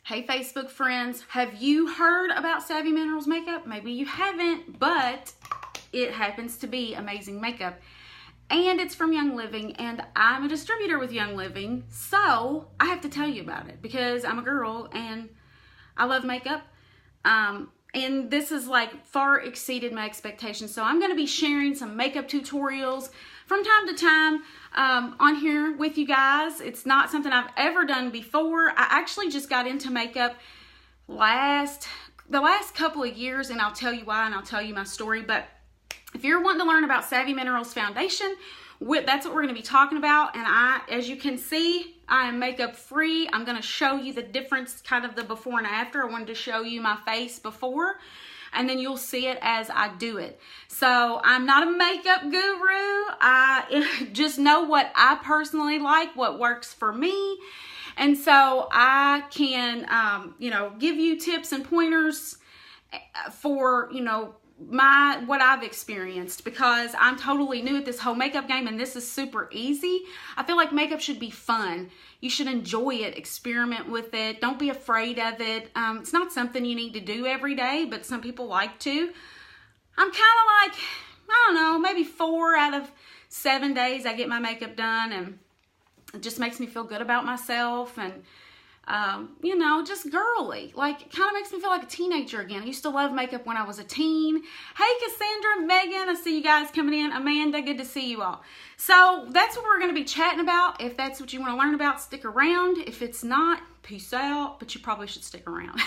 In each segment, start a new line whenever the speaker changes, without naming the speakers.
Hey Facebook friends, have you heard about Savvy Minerals makeup? Maybe you haven't, but it happens to be amazing makeup. And it's from Young Living, and I'm a distributor with Young Living, so I have to tell you about it because I'm a girl and I love makeup. And this is like far exceeded my expectations. So I'm going to be sharing some makeup tutorials from time to time on here with you guys. It's not something I've ever done before. I actually just got into makeup the last couple of years, and I'll tell you why and I'll tell you my story. But if you're wanting to learn about Savvy Minerals foundation, that's what we're going to be talking about. And as you can see, I am makeup free. I'm going to show you the difference, kind of the before and after. I wanted to show you my face before, and then you'll see it as I do it. So I'm not a makeup guru. I just know what I personally like, what works for me. And so I can, give you tips and pointers for, what I've experienced, because I'm totally new at this whole makeup game and this is super easy. I feel like makeup should be fun. You should enjoy it, experiment with it. Don't be afraid of it. It's not something you need to do every day, but some people like to. I'm kind of like, I don't know, maybe 4 out of 7 days I get my makeup done, and it just makes me feel good about myself, and just girly. Like, it kind of makes me feel like a teenager again. I used to love makeup when I was a teen. Hey, Cassandra, Megan, I see you guys coming in. Amanda, good to see you all. So that's what we're going to be chatting about. If that's what you want to learn about, stick around. If it's not, peace out, but you probably should stick around.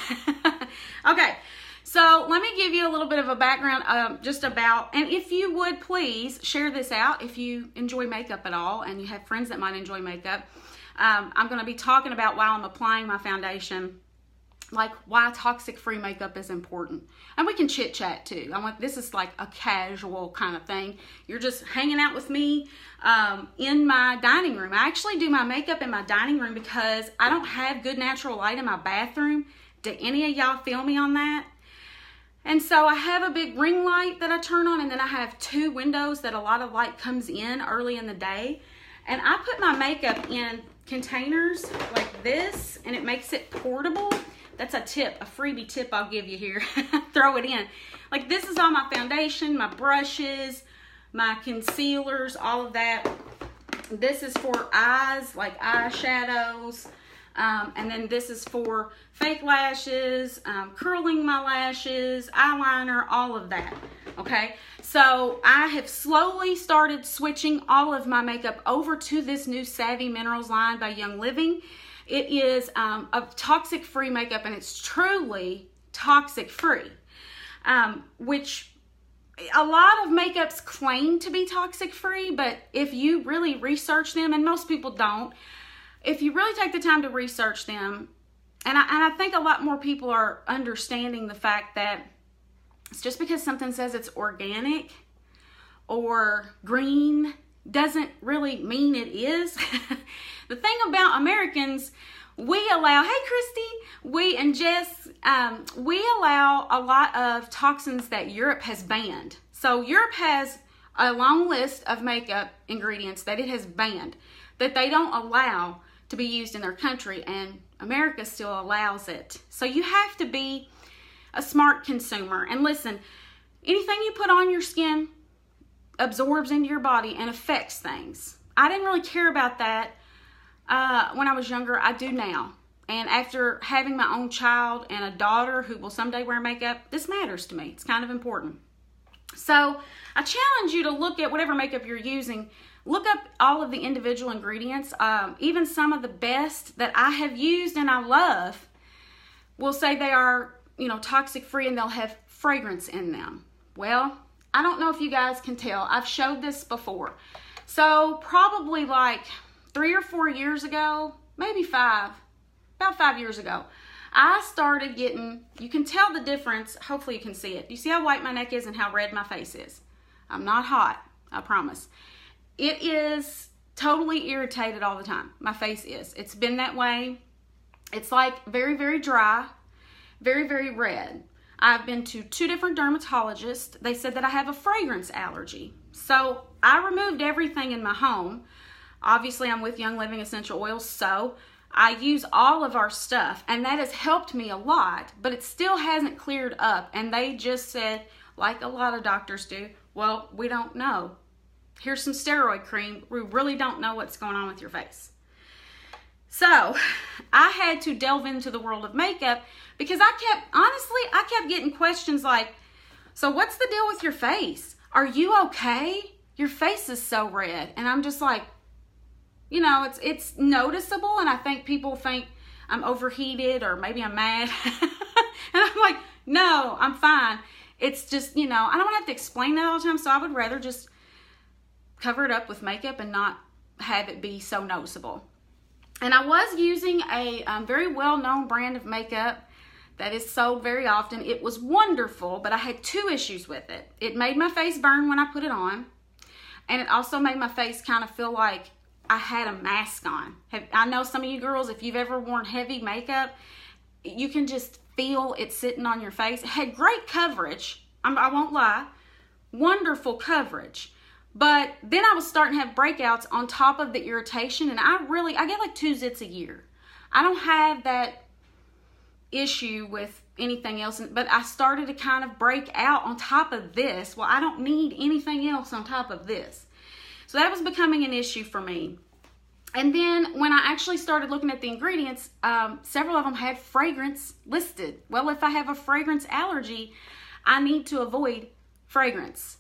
Okay, so let me give you a little bit of a background just about, and if you would please share this out if you enjoy makeup at all and you have friends that might enjoy makeup. I'm going to be talking about, while I'm applying my foundation, like why toxic-free makeup is important. And we can chit-chat too. This is like a casual kind of thing. You're just hanging out with me in my dining room. I actually do my makeup in my dining room because I don't have good natural light in my bathroom. Do any of y'all feel me on that? And so I have a big ring light that I turn on, and then I have 2 windows that a lot of light comes in early in the day. And I put my makeup in containers like this, and it makes it portable. That's a tip, a freebie tip I'll give you here. Throw it in. Like, this is all my foundation, my brushes, my concealers, all of that. This is for eyes, like eyeshadows. And then this is for fake lashes, curling my lashes, eyeliner, all of that. Okay, so I have slowly started switching all of my makeup over to this new Savvy Minerals line by Young Living. It is a toxic-free makeup, and it's truly toxic-free, which a lot of makeups claim to be toxic-free, but if you really research them, and most people don't, if you really take the time to research them, and I think a lot more people are understanding the fact that it's just because something says it's organic or green doesn't really mean it is. The thing about Americans, we allow, hey Christy, we and Jess, we allow a lot of toxins that Europe has banned. So Europe has a long list of makeup ingredients that it has banned, that they don't allow to be used in their country, and America still allows it. So you have to be a smart consumer. And listen, anything you put on your skin absorbs into your body and affects things. I didn't really care about that when I was younger. I do now. And after having my own child and a daughter who will someday wear makeup, this matters to me. It's kind of important. So I challenge you to look at whatever makeup you're using. Look up all of the individual ingredients. Even some of the best that I have used and I love will say they are, toxic free, and they'll have fragrance in them. Well, I don't know if you guys can tell. I've showed this before. So probably like 3 or 4 years ago, maybe 5, about 5 years ago, I started getting, you can tell the difference. Hopefully you can see it. Do you see how white my neck is and how red my face is? I'm not hot, I promise. It is totally irritated all the time. My face is. It's been that way. It's like very, very dry, very, very red. I've been to 2 different dermatologists. They said that I have a fragrance allergy. So I removed everything in my home. Obviously, I'm with Young Living Essential Oils, so I use all of our stuff, and that has helped me a lot, but it still hasn't cleared up. And they just said, like a lot of doctors do, well, we don't know. Here's some steroid cream. We really don't know what's going on with your face. So I had to delve into the world of makeup because I kept getting questions like, so what's the deal with your face? Are you okay? Your face is so red. And I'm just like, you know, it's noticeable, and I think people think I'm overheated or maybe I'm mad. And I'm like, no, I'm fine. It's just, you know, I don't have to explain that all the time, so I would rather just cover it up with makeup and not have it be so noticeable. And I was using a very well-known brand of makeup that is sold very often. It was wonderful, but I had two issues with it. It made my face burn when I put it on, and it also made my face kind of feel like I had a mask on. I know some of you girls, if you've ever worn heavy makeup, you can just feel it sitting on your face. It had great coverage, I won't lie, wonderful coverage. But then I was starting to have breakouts on top of the irritation, and I get like 2 zits a year. I don't have that issue with anything else, but I started to kind of break out on top of this. Well, I don't need anything else on top of this. So that was becoming an issue for me. And then when I actually started looking at the ingredients, several of them had fragrance listed. Well, if I have a fragrance allergy, I need to avoid fragrance.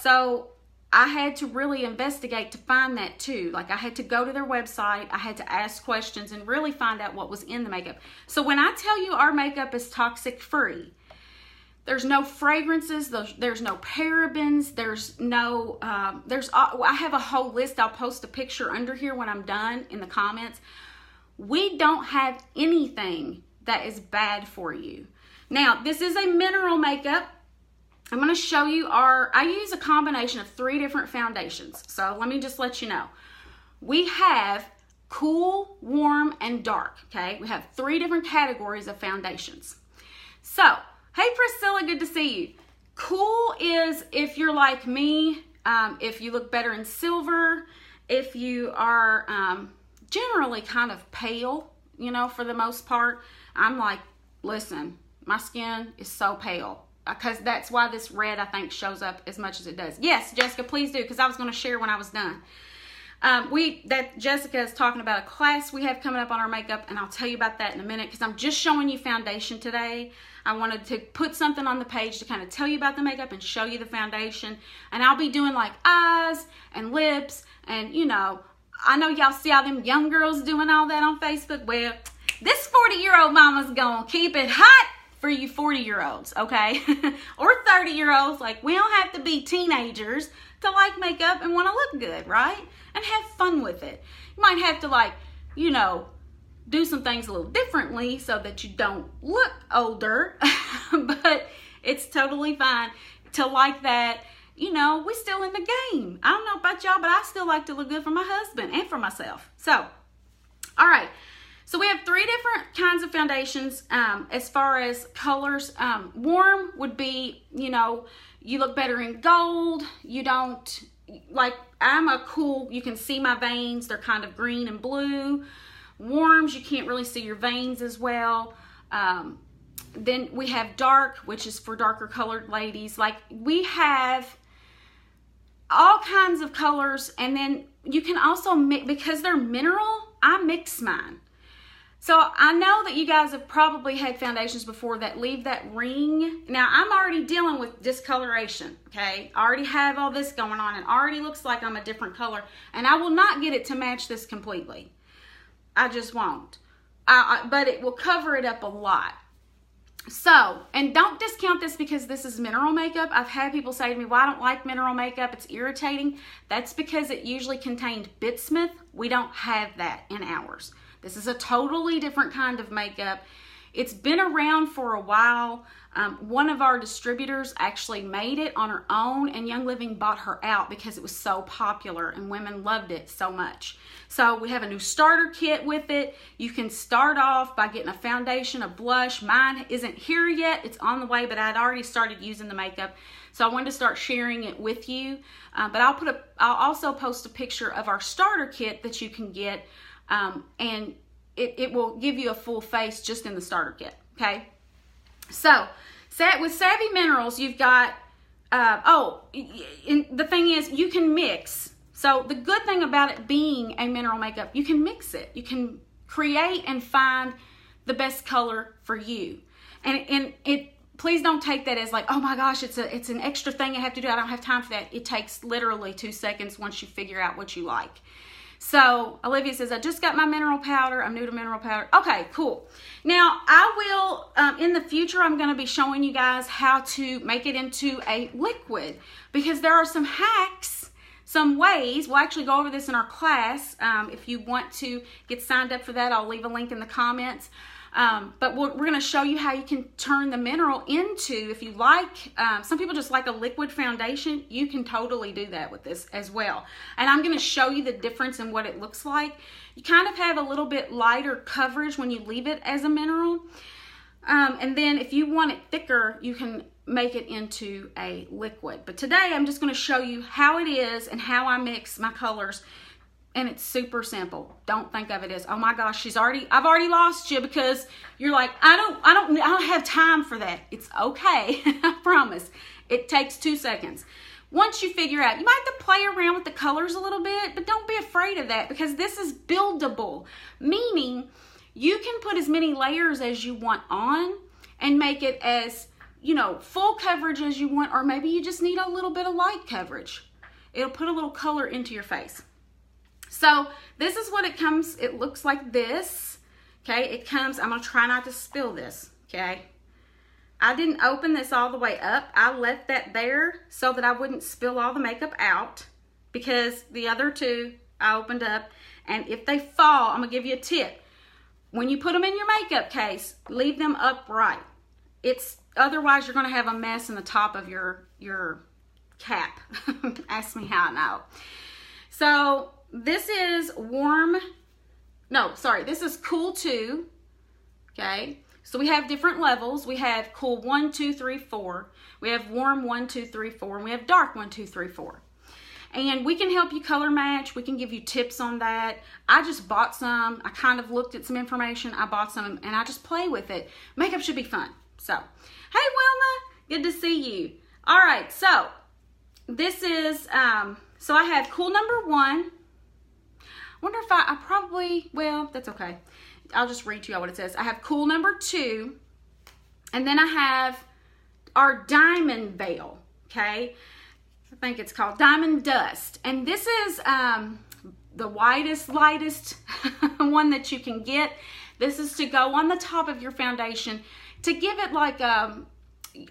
So I had to really investigate to find that too. Like, I had to go to their website, I had to ask questions and really find out what was in the makeup. So when I tell you our makeup is toxic free, there's no fragrances, there's no parabens, there's no, I have a whole list. I'll post a picture under here when I'm done in the comments. We don't have anything that is bad for you. Now, this is a mineral makeup. I'm going to show you I use a combination of 3 different foundations. So let me just let you know. We have cool, warm, and dark, okay? We have 3 different categories of foundations. So, hey Priscilla, good to see you. Cool is if you're like me, if you look better in silver, if you are generally kind of pale, you know, for the most part. I'm like, listen, my skin is so pale. Because that's why this red, I think, shows up as much as it does. Yes, Jessica, please do, because I was going to share when I was done. Jessica is talking about a class we have coming up on our makeup, and I'll tell you about that in a minute, because I'm just showing you foundation today. I wanted to put something on the page to kind of tell you about the makeup and show you the foundation. And I'll be doing like eyes and lips, and you know, I know y'all see all them young girls doing all that on Facebook. Well, this 40-year-old mama's gonna keep it hot for you 40-year-olds, okay? Or 30-year-olds. Like, we don't have to be teenagers to like makeup and want to look good, right? And have fun with it. You might have to, like, you know, do some things a little differently so that you don't look older, but it's totally fine to like that. You know, we're still in the game. I don't know about y'all, but I still like to look good for my husband and for myself. So, all right. So we have 3 different kinds of foundations as far as colors. Warm would be, you know, you look better in gold. You don't, like, I'm a cool, you can see my veins. They're kind of green and blue. Warms, you can't really see your veins as well. Then we have dark, which is for darker colored ladies. Like, we have all kinds of colors. And then you can also mix, because they're mineral, I mix mine. So I know that you guys have probably had foundations before that leave that ring. Now, I'm already dealing with discoloration, okay? I already have all this going on. It already looks like I'm a different color. And I will not get it to match this completely. I just won't. But it will cover it up a lot. So, and don't discount this because this is mineral makeup. I've had people say to me, well, I don't like mineral makeup. It's irritating. That's because it usually contained bismuth. We don't have that in ours. This is a totally different kind of makeup. It's been around for a while. One of our distributors actually made it on her own, and Young Living bought her out because it was so popular and women loved it so much. So we have a new starter kit with it. You can start off by getting a foundation, a blush. Mine isn't here yet. It's on the way, but I'd already started using the makeup. So I wanted to start sharing it with you. But I'll also post a picture of our starter kit that you can get. And it will give you a full face just in the starter kit, okay? So, with Savvy Minerals, you've got, the thing is, you can mix. So, the good thing about it being a mineral makeup, you can mix it. You can create and find the best color for you. And please don't take that as like, oh my gosh, it's an extra thing I have to do. I don't have time for that. It takes literally 2 seconds once you figure out what you like. So Olivia says, I just got my mineral powder. I'm new to mineral powder. Okay, cool. Now I will, in the future, I'm going to be showing you guys how to make it into a liquid, because there are some hacks, some ways. We'll actually go over this in our class. If you want to get signed up for that, I'll leave a link in the comments. But we're going to show you how you can turn the mineral into, if you like, some people just like a liquid foundation. You can totally do that with this as well. And I'm going to show you the difference in what it looks like. You kind of have a little bit lighter coverage when you leave it as a mineral. And then if you want it thicker, you can make it into a liquid. But today I'm just going to show you how it is and how I mix my colors. And it's super simple. Don't think of it as, oh my gosh, I've already lost you, because you're like, I don't have time for that. It's okay. I promise. It takes 2 seconds. Once you figure out, you might have to play around with the colors a little bit, but don't be afraid of that, because this is buildable, meaning you can put as many layers as you want on and make it as, full coverage as you want, or maybe you just need a little bit of light coverage. It'll put a little color into your face. So this is what it comes, it looks like this, okay? It comes, I'm gonna try not to spill this, okay? I didn't open this all the way up. I left that there so that I wouldn't spill all the makeup out, because the other two I opened up, and if they fall, I'm gonna give you a tip. When you put them in your makeup case, leave them upright. Otherwise you're gonna have a mess in the top of your cap. Ask me how I know. So, this is this is cool 2, okay? So we have different levels. We have cool 1, 2, 3, 4. We have warm 1, 2, 3, 4. And we have dark 1, 2, 3, 4. And we can help you color match. We can give you tips on that. I just bought some. I kind of looked at some information. I bought some and I just play with it. Makeup should be fun. So, hey Wilma, good to see you. All right, so this is, so I have cool number 1. Wonder if I probably, well, that's okay. I'll just read to you all what it says. I have cool number 2, and then I have our diamond veil, okay? I think it's called Diamond Dust. And this is the lightest one that you can get. This is to go on the top of your foundation to give it like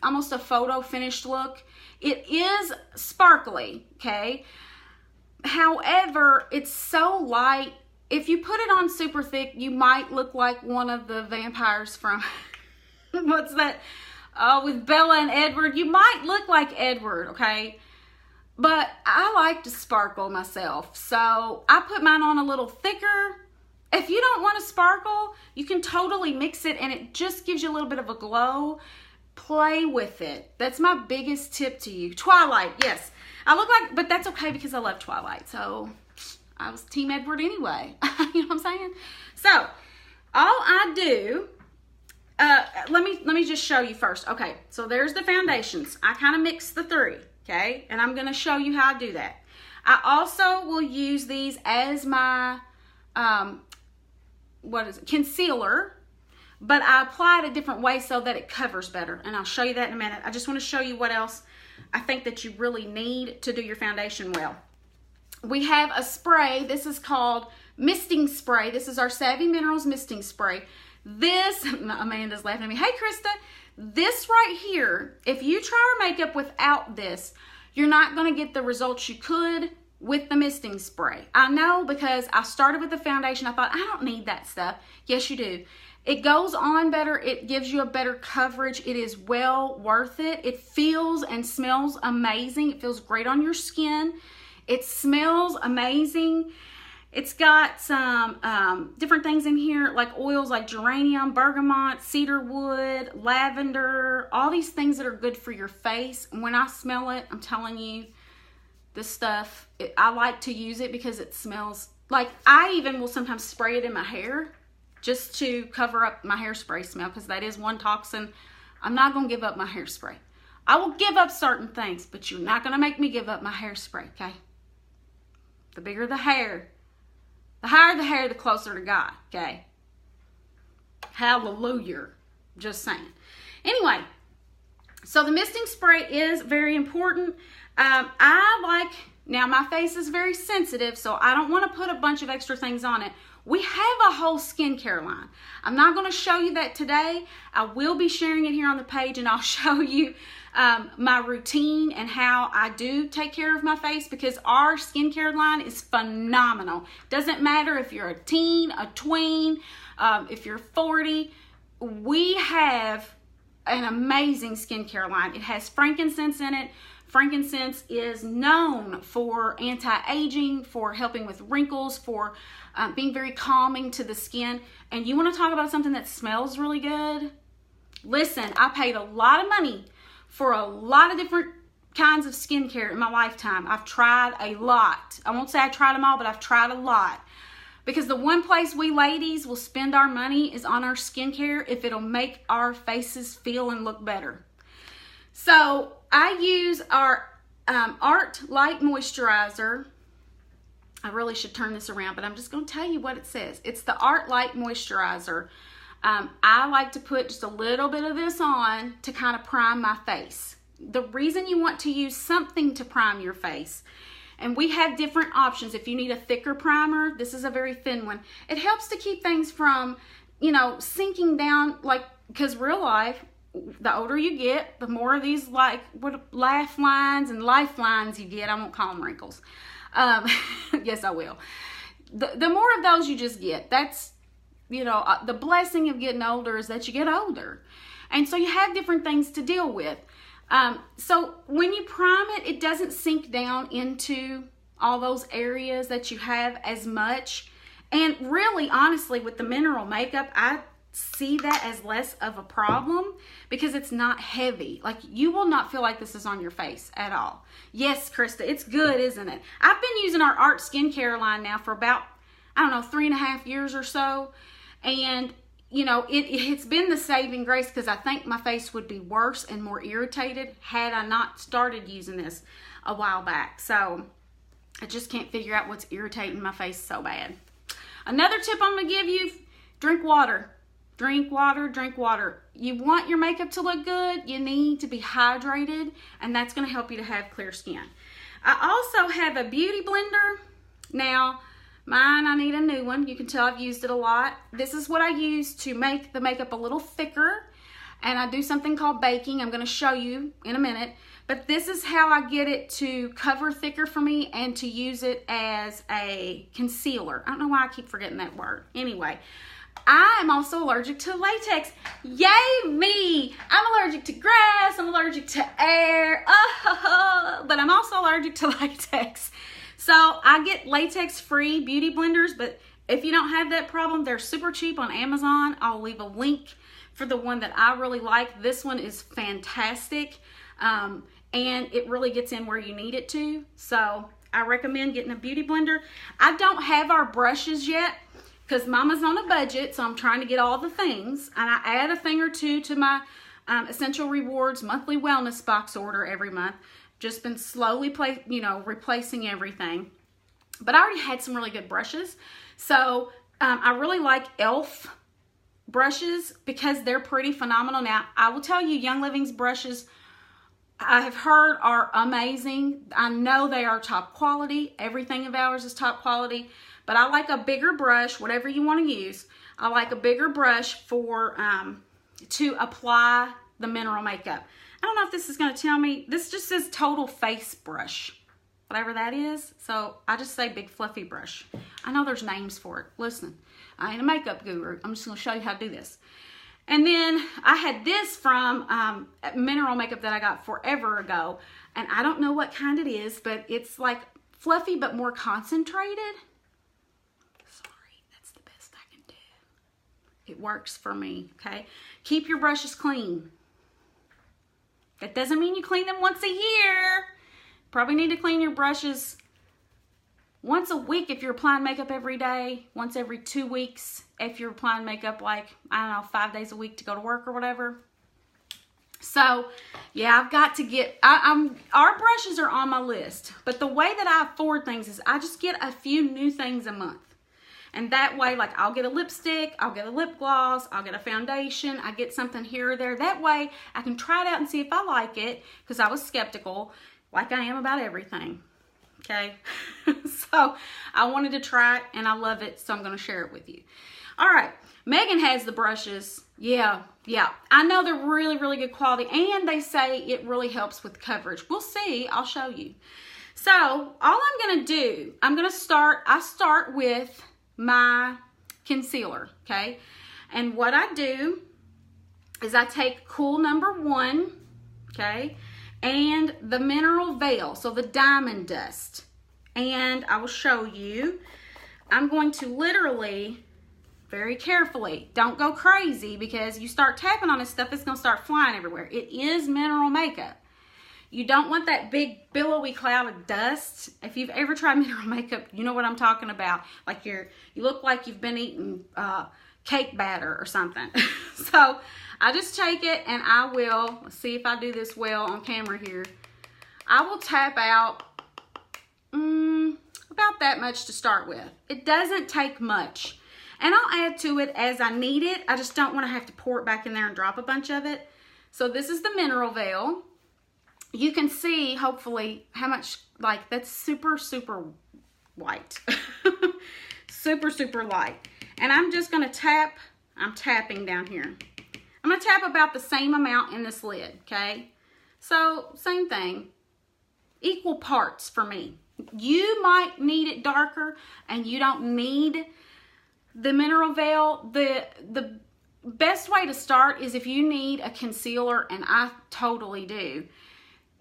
almost a photo finished look. It is sparkly, okay? However, it's so light. If you put it on super thick, you might look like one of the vampires from, what's that? With Bella and Edward. You might look like Edward, okay? But I like to sparkle myself, so I put mine on a little thicker. If you don't want to sparkle, you can totally mix it, and it just gives you a little bit of a glow. Play with it. That's my biggest tip to you. Twilight, yes. I look like, but that's okay because I love Twilight. So I was Team Edward anyway. You know what I'm saying? So all I do, let me just show you first. Okay, so there's the foundations. I kind of mix the 3, okay? And I'm going to show you how I do that. I also will use these as my, concealer. But I apply it a different way so that it covers better. And I'll show you that in a minute. I just want to show you what else I think that you really need to do your foundation well. We have a spray. This is called misting spray. This is our Savvy Minerals misting spray. This, Amanda's laughing at me. Hey, Krista, this right here, if you try our makeup without this, you're not going to get the results you could with the misting spray. I know, because I started with the foundation. I thought, I don't need that stuff. Yes, you do. It goes on better. It gives you a better coverage. It is well worth it. It feels and smells amazing. It feels great on your skin. It smells amazing. It's got some different things in here, like oils like geranium, bergamot, cedarwood, lavender, all these things that are good for your face. And when I smell it, I'm telling you, this stuff, I like to use it because it smells like, I even will sometimes spray it in my hair. just to cover up my hairspray smell, because that is one toxin. I'm not going to give up my hairspray. I will give up certain things, but you're not going to make me give up my hairspray, okay? The bigger the hair, the higher the hair, the closer to God, okay? Hallelujah. Just saying. Anyway, so the misting spray is very important. Now my face is very sensitive, so I don't want to put a bunch of extra things on it. We have a whole skincare line. I'm not going to show you that today. I will be sharing it here on the page, and I'll show you my routine and how I do take care of my face, because our skincare line is phenomenal. Doesn't matter if you're a teen, a tween, if you're 40. We have an amazing skincare line. It has frankincense in it. Frankincense is known for anti-aging, for helping with wrinkles, for being very calming to the skin. And you want to talk about something that smells really good? Listen, I paid a lot of money for a lot of different kinds of skincare in my lifetime. I've tried a lot. I won't say I tried them all, but I've tried a lot. Because the one place we ladies will spend our money is on our skincare if it'll make our faces feel and look better. So I use our Art Light Moisturizer. I really should turn this around, but I'm just going to tell you what it says. It's the Art Light Moisturizer. I like to put just a little bit of this on to kind of prime my face. The reason you want to use something to prime your face, and we have different options. If you need a thicker primer, this is a very thin one. It helps to keep things from, sinking down, because real life, the older you get, the more of these laugh lines and lifelines you get. I won't call them wrinkles. Yes, I will. The more of those you just get. That's, the blessing of getting older is that you get older. And so you have different things to deal with. So when you prime it, it doesn't sink down into all those areas that you have as much. And really, honestly, with the mineral makeup, I see that as less of a problem because it's not heavy. You will not feel like this is on your face at all. Yes, Krista, it's good, isn't it? I've been using our Art skincare line now for about, 3.5 years or so. And it's been the saving grace, because I think my face would be worse and more irritated had I not started using this a while back. So I just can't figure out what's irritating my face so bad. Another tip I'm going to give you, drink water. Drink water, drink water. You want your makeup to look good, you need to be hydrated, and that's going to help you to have clear skin. I also have a beauty blender. Now, mine, I need a new one. You can tell I've used it a lot. This is what I use to make the makeup a little thicker, and I do something called baking. I'm going to show you in a minute, but this is how I get it to cover thicker for me and to use it as a concealer. I don't know why I keep forgetting that word. Anyway, I am also allergic to latex. Yay me! I'm allergic to grass, I'm allergic to air, but I'm also allergic to latex. So I get latex-free beauty blenders, but if you don't have that problem, they're super cheap on Amazon. I'll leave a link for the one that I really like. This one is fantastic, and it really gets in where you need it to. So I recommend getting a beauty blender. I don't have our brushes yet, because Mama's on a budget, so I'm trying to get all the things. And I add a thing or two to my Essential Rewards monthly wellness box order every month. Just been slowly replacing everything. But I already had some really good brushes. So I really like e.l.f. brushes because they're pretty phenomenal. Now, I will tell you, Young Living's brushes, I have heard, are amazing. I know they are top quality. Everything of ours is top quality. But I like a bigger brush, whatever you want to use. I like a bigger brush for to apply the mineral makeup. I don't know if this is going to tell me. This just says Total Face Brush, whatever that is. So I just say big fluffy brush. I know there's names for it. Listen, I ain't a makeup guru. I'm just going to show you how to do this. And then I had this from mineral makeup that I got forever ago. And I don't know what kind it is, but it's like fluffy but more concentrated. It works for me, okay? Keep your brushes clean. That doesn't mean you clean them once a year. Probably need to clean your brushes once a week if you're applying makeup every day, once every 2 weeks if you're applying makeup like, I don't know, 5 days a week to go to work or whatever. So, yeah, I've got to get, our brushes are on my list. But the way that I afford things is I just get a few new things a month. And that way, like, I'll get a lipstick, I'll get a lip gloss, I'll get a foundation, I get something here or there. That way, I can try it out and see if I like it, because I was skeptical, like I am about everything, okay? So, I wanted to try it, and I love it, so I'm going to share it with you. All right, Megan has the brushes. Yeah, I know they're really, really good quality, and they say it really helps with coverage. We'll see. I'll show you. So, all I'm going to do, I start with my concealer, okay? And what I do is I take Cool number 1, okay, and the Mineral Veil, so the Diamond Dust. And I will show you. I'm going to literally, very carefully, don't go crazy, because you start tapping on this stuff, it's going to start flying everywhere. It is mineral makeup. You don't want that big billowy cloud of dust. If you've ever tried mineral makeup, you know what I'm talking about. Like you look like you've been eating cake batter or something. So I just take it and I will, let's see if I do this well on camera here. I will tap out about that much to start with. It doesn't take much. And I'll add to it as I need it. I just don't want to have to pour it back in there and drop a bunch of it. So this is the Mineral Veil. You can see, hopefully, how much, like, that's super, super white. Super, super light. And I'm just going to tap, I'm tapping down here. I'm going to tap about the same amount in this lid, okay? So, same thing. Equal parts for me. You might need it darker, and you don't need the Mineral Veil. The best way to start is if you need a concealer, and I totally do,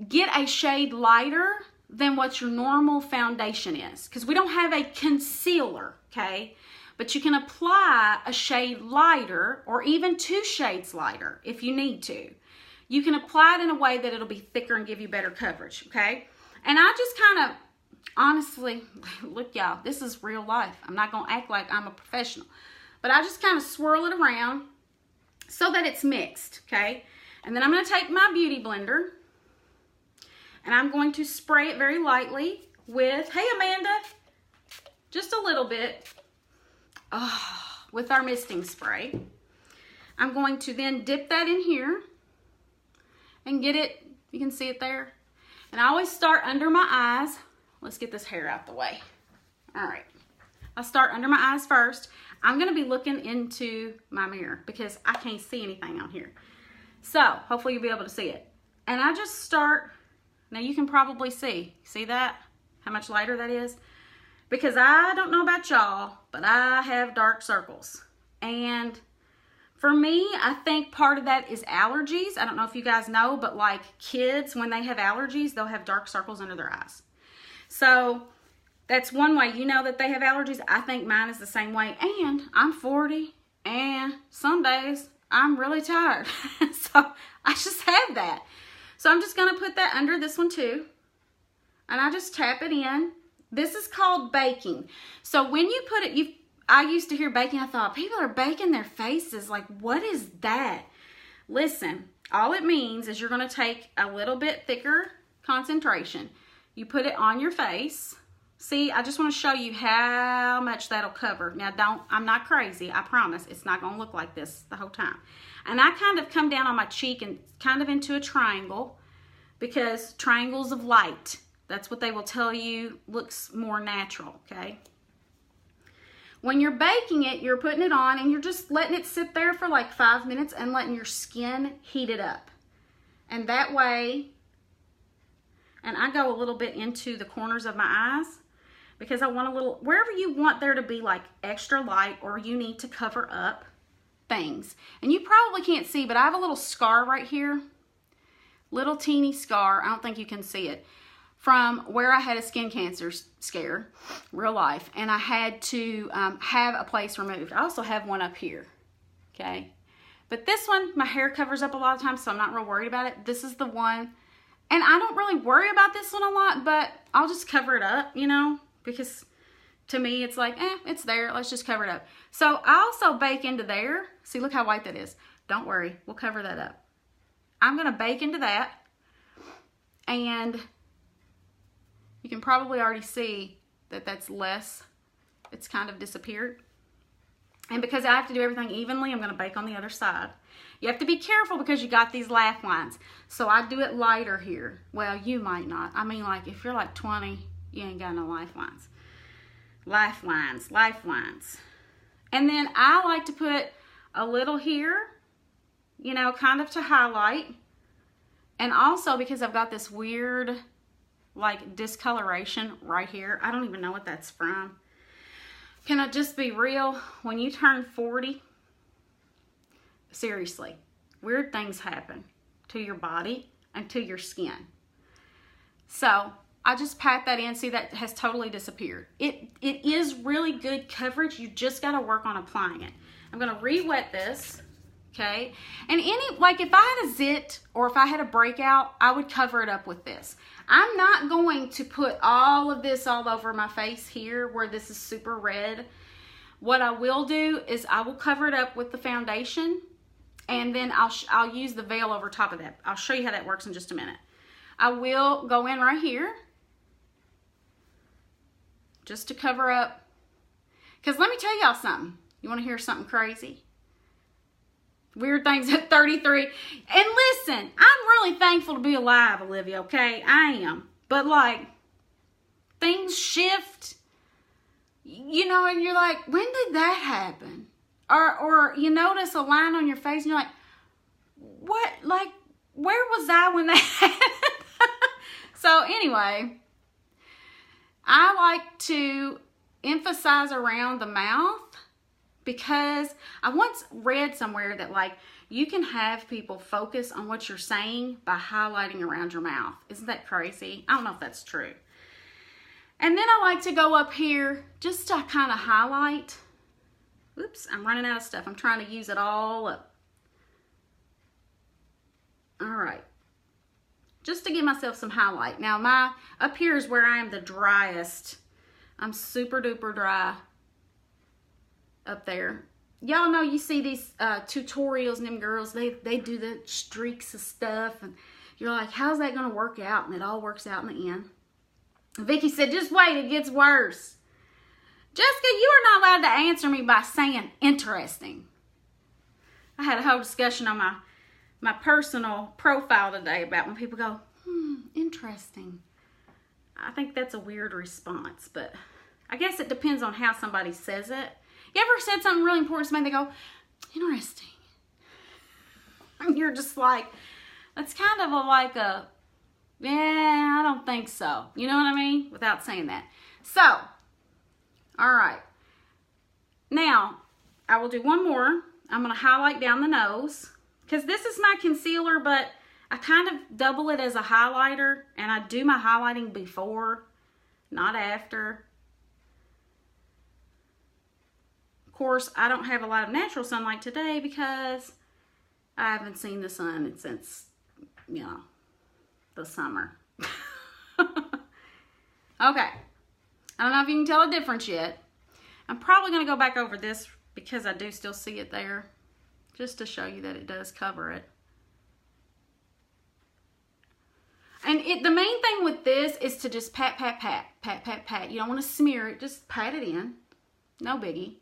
get a shade lighter than what your normal foundation is, because we don't have a concealer, okay? But you can apply a shade lighter, or even 2 shades lighter if you need to. You can apply it in a way that it'll be thicker and give you better coverage, okay? And I just kind of, honestly, look y'all, this is real life. I'm not going to act like I'm a professional. But I just kind of swirl it around so that it's mixed, okay? And then I'm going to take my beauty blender, and I'm going to spray it very lightly with, hey Amanda, just a little bit, with our misting spray. I'm going to then dip that in here and get it, you can see it there. And I always start under my eyes. Let's get this hair out the way. All right, I'll start under my eyes first. I'm gonna be looking into my mirror because I can't see anything on here. So hopefully you'll be able to see it. And I just start. Now you can probably see that? How much lighter that is? Because I don't know about y'all, but I have dark circles. And for me, I think part of that is allergies. I don't know if you guys know, but like kids, when they have allergies, they'll have dark circles under their eyes. So that's one way you know that they have allergies. I think mine is the same way. And I'm 40, and some days I'm really tired. So I just have that. So I'm just going to put that under this one too. And I just tap it in. This is called baking. So when you put it, I used to hear baking. I thought, people are baking their faces. Like, what is that? Listen, all it means is you're going to take a little bit thicker concentration. You put it on your face. See, I just want to show you how much that'll cover. Now, I'm not crazy. I promise. It's not going to look like this the whole time. And I kind of come down on my cheek and kind of into a triangle, because triangles of light, that's what they will tell you looks more natural, okay? When you're baking it, you're putting it on and you're just letting it sit there for like 5 minutes and letting your skin heat it up. And that way, and I go a little bit into the corners of my eyes, because I want a little, wherever you want there to be like extra light, or you need to cover up things. And you probably can't see, but I have a little scar right here. Little teeny scar. I don't think you can see it. From where I had a skin cancer scare, real life. And I had to have a place removed. I also have one up here. Okay. But this one, my hair covers up a lot of times, so I'm not real worried about it. This is the one. And I don't really worry about this one a lot, but I'll just cover it up, you know, because to me, it's like, it's there. Let's just cover it up. So I also bake into there. See, look how white that is. Don't worry. We'll cover that up. I'm going to bake into that. And you can probably already see that that's less. It's kind of disappeared. And because I have to do everything evenly, I'm going to bake on the other side. You have to be careful because you got these laugh lines. So I do it lighter here. Well, you might not. I mean, like, if you're like 20, you ain't got no lifelines. Lifelines. And then I like to put a little here, you know, kind of to highlight. And also because I've got this weird, like, discoloration right here. I don't even know what that's from. Can I just be real? When you turn 40, seriously, weird things happen to your body and to your skin. So I just pat that in. See, that has totally disappeared. It is really good coverage. You just got to work on applying it. I'm going to re-wet this, okay? And like if I had a zit or if I had a breakout, I would cover it up with this. I'm not going to put all of this all over my face here where this is super red. What I will do is I will cover it up with the foundation, and then I'll use the veil over top of that. I'll show you how that works in just a minute. I will go in right here just to cover up. Because let me tell y'all something. You want to hear something crazy? Weird things at 33. And listen, I'm really thankful to be alive, Olivia, okay? I am. But like, things shift, you know, and you're like, when did that happen? Or you notice a line on your face and you're like, what, like, where was I when that happened? So anyway, I like to emphasize around the mouth. Because I once read somewhere that like you can have people focus on what you're saying by highlighting around your mouth. Isn't that crazy? I don't know if that's true. And then I like to go up here just to kind of highlight. Oops, I'm running out of stuff. I'm trying to use it all up. All right. Just to give myself some highlight. Now up here is where I am the driest. I'm super duper dry. Up there. Y'all know you see these tutorials and them girls, they do the streaks of stuff and you're like, how's that going to work out? And it all works out in the end. Vicky said, just wait, it gets worse. Jessica, you are not allowed to answer me by saying interesting. I had a whole discussion on my personal profile today about when people go, interesting. I think that's a weird response, but I guess it depends on how somebody says it. You ever said something really important to somebody, they go, interesting. And you're just like, that's kind of yeah, I don't think so. You know what I mean? Without saying that. So, all right. Now, I will do one more. I'm going to highlight down the nose. Because this is my concealer, but I kind of double it as a highlighter. And I do my highlighting before, not after. Of course, I don't have a lot of natural sunlight today because I haven't seen the sun since, you know, the summer. Okay. I don't know if you can tell a difference yet. I'm probably going to go back over this because I do still see it there. Just to show you that it does cover it. And the main thing with this is to just pat, pat, pat, pat, pat, pat. You don't want to smear it. Just pat it in. No biggie.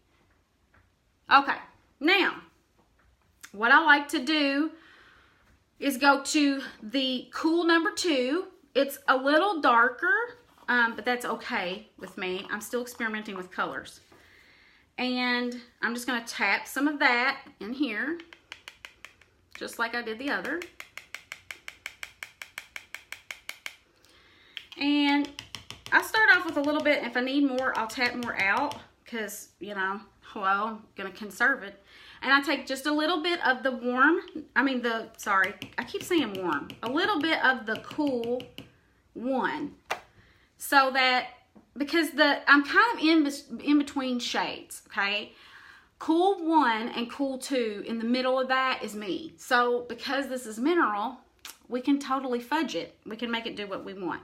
Okay, now, what I like to do is go to the Cool number 2. It's a little darker, but that's okay with me. I'm still experimenting with colors. And I'm just going to tap some of that in here, just like I did the other. And I start off with a little bit. If I need more, I'll tap more out because, you know, hello, I'm going to conserve it. And I take just a little bit of the I keep saying warm. A little bit of the Cool 1. So that, because I'm kind of in between shades, okay? Cool 1 and Cool 2, in the middle of that is me. So because this is mineral, we can totally fudge it. We can make it do what we want.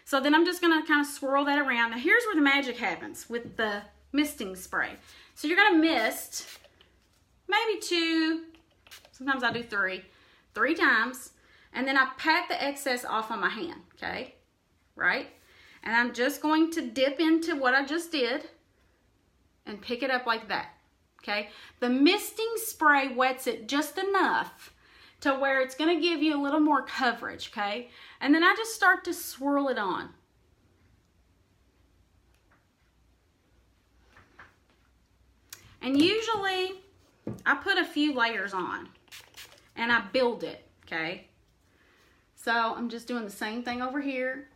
So then I'm just going to kind of swirl that around. Now here's where the magic happens with the misting spray. So you're going to mist maybe 2, sometimes I do 3 times. And then I pat the excess off on my hand, okay? Right? And I'm just going to dip into what I just did and pick it up like that, okay? The misting spray wets it just enough to where it's going to give you a little more coverage, okay? And then I just start to swirl it on. And usually I put a few layers on and I build it, okay? So I'm just doing the same thing over here.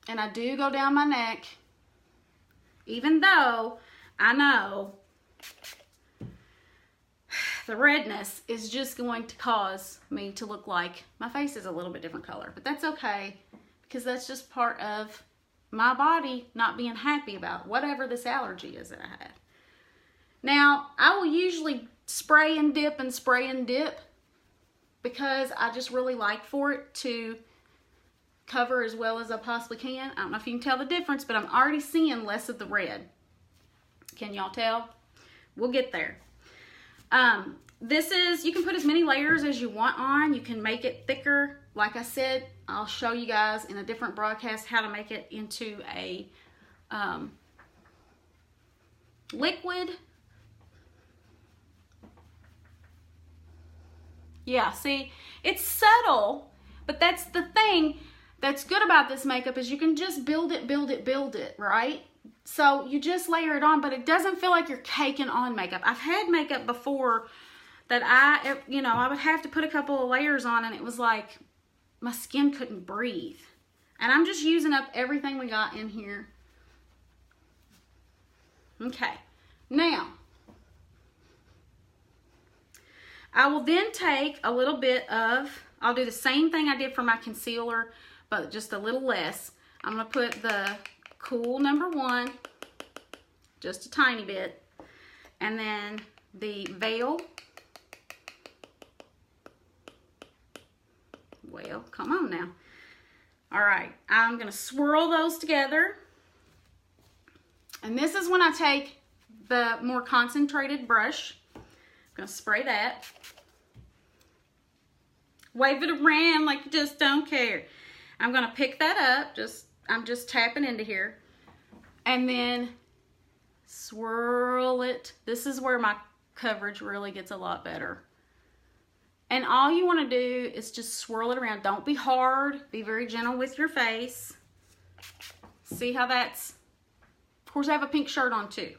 And I do go down my neck, even though I know the redness is just going to cause me to look like my face is a little bit different color. But that's okay, because that's just part of my body not being happy about whatever this allergy is that I have. Now, I will usually spray and dip and spray and dip because I just really like for it to cover as well as I possibly can. I don't know if you can tell the difference, but I'm already seeing less of the red. Can y'all tell? We'll get there. This is, you can put as many layers as you want on. You can make it thicker. Like I said, I'll show you guys in a different broadcast how to make it into a liquid. Yeah, see, it's subtle, but that's the thing that's good about this makeup is you can just build it, right? So you just layer it on, but it doesn't feel like you're caking on makeup. I've had makeup before that I would have to put a couple of layers on and it was like my skin couldn't breathe. And I'm just using up everything we got in here. Okay, now I will then take a little bit of, I'll do the same thing I did for my concealer, but just a little less. I'm going to put the Cool #1, just a tiny bit, and then the Veil. Well, come on now. All right, I'm going to swirl those together. And this is when I take the more concentrated brush. I'm going to spray that. Wave it around like you just don't care. I'm going to pick that up. I'm just tapping into here. And then swirl it. This is where my coverage really gets a lot better. And all you want to do is just swirl it around. Don't be hard. Be very gentle with your face. See how that's... Of course, I have a pink shirt on too.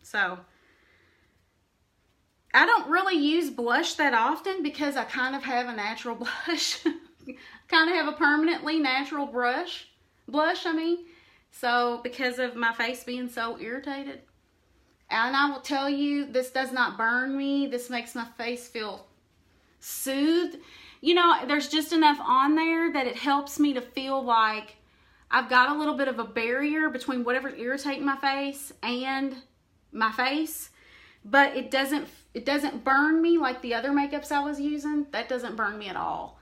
So... I don't really use blush that often because I kind of have a natural blush. Kind of have a permanently natural blush, I mean. So, because of my face being so irritated. And I will tell you, this does not burn me. This makes my face feel soothed. You know, there's just enough on there that it helps me to feel like I've got a little bit of a barrier between whatever's irritating my face and my face. But it doesn't burn me like the other makeups I was using. That doesn't burn me at all.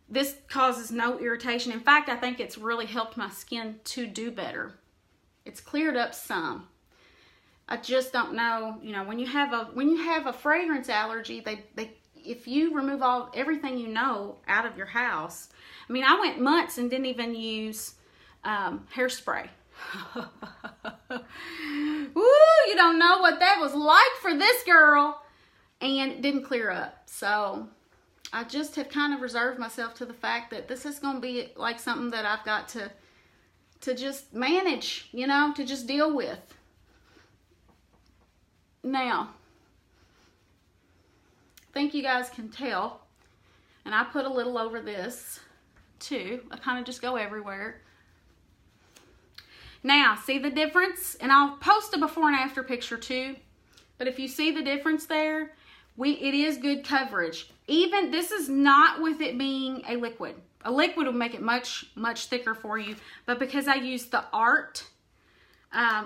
This causes no irritation. In fact, I think it's really helped my skin to do better. It's cleared up some. I just don't know, you know, when you have a fragrance allergy, if you remove everything you know out of your house. I mean, I went months and didn't even use hairspray. Woo, you don't know what that was like for this girl. And it didn't clear up. So I just have kind of reserved myself to the fact that this is going to be like something that I've got to just manage, you know, to just deal with. Now, I think you guys can tell, and I put a little over this too. I kind of just go everywhere. Now, see the difference? And I'll post a before and after picture too. But if you see the difference there, it is good coverage. Even, this is not with it being a liquid. A liquid will make it much, much thicker for you. But because I used the Art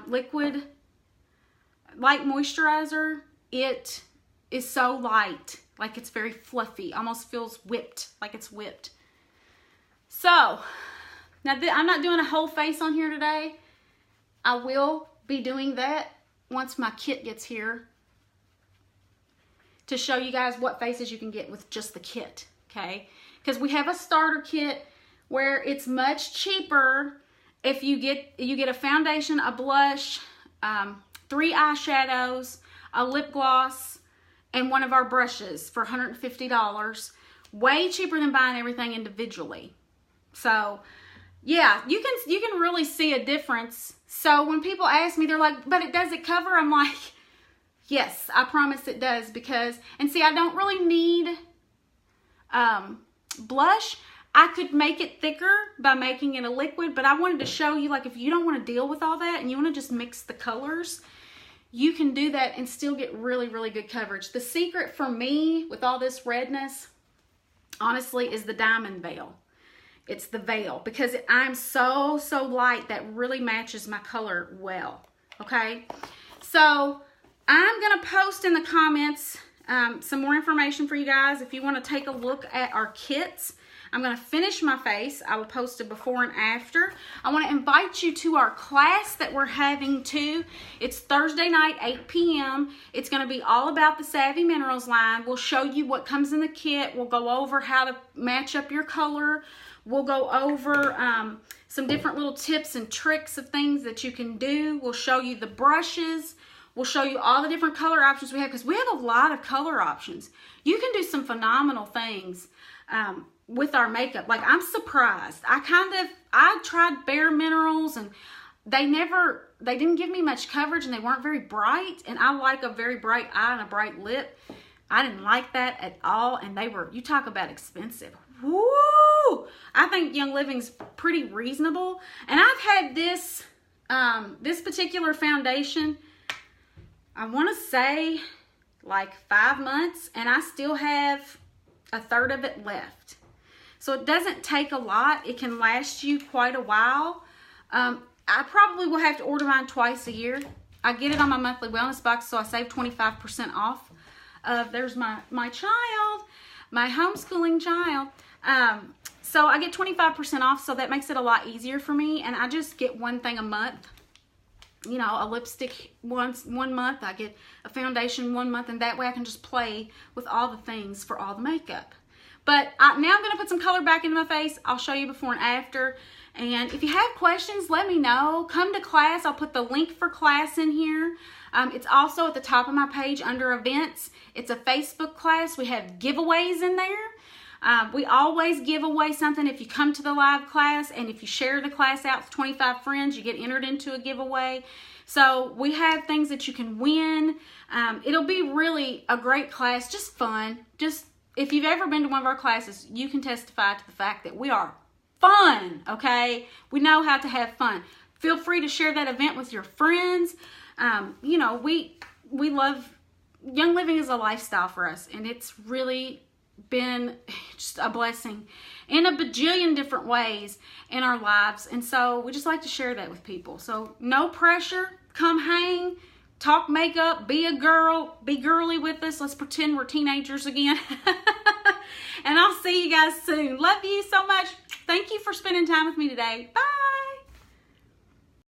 liquid light moisturizer, it is so light. Like it's very fluffy. Almost feels whipped, like it's whipped. So, now I'm not doing a whole face on here today. I will be doing that once my kit gets here to show you guys what faces you can get with just the kit, okay? Because we have a starter kit where it's much cheaper if you get a foundation, a blush, 3 eyeshadows, a lip gloss, and one of our brushes for $150. Way cheaper than buying everything individually. So, yeah, you can really see a difference. So when people ask me, they're like, but does it cover? I'm like, yes, I promise it does. Because, and see, I don't really need blush. I could make it thicker by making it a liquid, but I wanted to show you, like, if you don't want to deal with all that and you want to just mix the colors, you can do that and still get really, really good coverage. The secret for me with all this redness, honestly, is the diamond veil. It's the veil, because I'm so light that really matches my color well, okay? So I'm going to post in the comments some more information for you guys if you want to take a look at our kits. I'm going to finish my face. I will post a before and after. I want to invite you to our class that we're having too. It's Thursday night, 8 p.m. It's going to be all about the Savvy Minerals line. We'll show you what comes in the kit. We'll go over how to match up your color. We'll go over some different little tips and tricks of things that you can do. We'll show you the brushes. We'll show you all the different color options we have, because we have a lot of color options. You can do some phenomenal things with our makeup. Like, I'm surprised. I tried Bare Minerals and they didn't give me much coverage and they weren't very bright. And I like a very bright eye and a bright lip. I didn't like that at all. And they were, you talk about expensive. Woo! I think Young Living's pretty reasonable. And I've had this, this particular foundation, I want to say like 5 months, and I still have a third of it left. So it doesn't take a lot. It can last you quite a while. I probably will have to order mine twice a year. I get it on my monthly wellness box, so I save 25% off. There's my child, my homeschooling child. So I get 25% off, so that makes it a lot easier for me. And I just get one thing a month. You know, a lipstick one month. I get a foundation 1 month, and that way I can just play with all the things for all the makeup. But now I'm going to put some color back into my face. I'll show you before and after. And if you have questions, let me know. Come to class. I'll put the link for class in here. It's also at the top of my page under events. It's a Facebook class. We have giveaways in there. We always give away something if you come to the live class, and if you share the class out with 25 friends, you get entered into a giveaway. So we have things that you can win. It'll be really a great class, just fun. Just if you've ever been to one of our classes, you can testify to the fact that we are fun, okay? We know how to have fun. Feel free to share that event with your friends. You know, we love, Young Living is a lifestyle for us, and it's really been just a blessing in a bajillion different ways in our lives. And so we just like to share that with people. So no pressure. Come hang, talk makeup, be a girl, be girly with us. Let's pretend we're teenagers again. And I'll see you guys soon. Love you so much. Thank you for spending time with me today. Bye.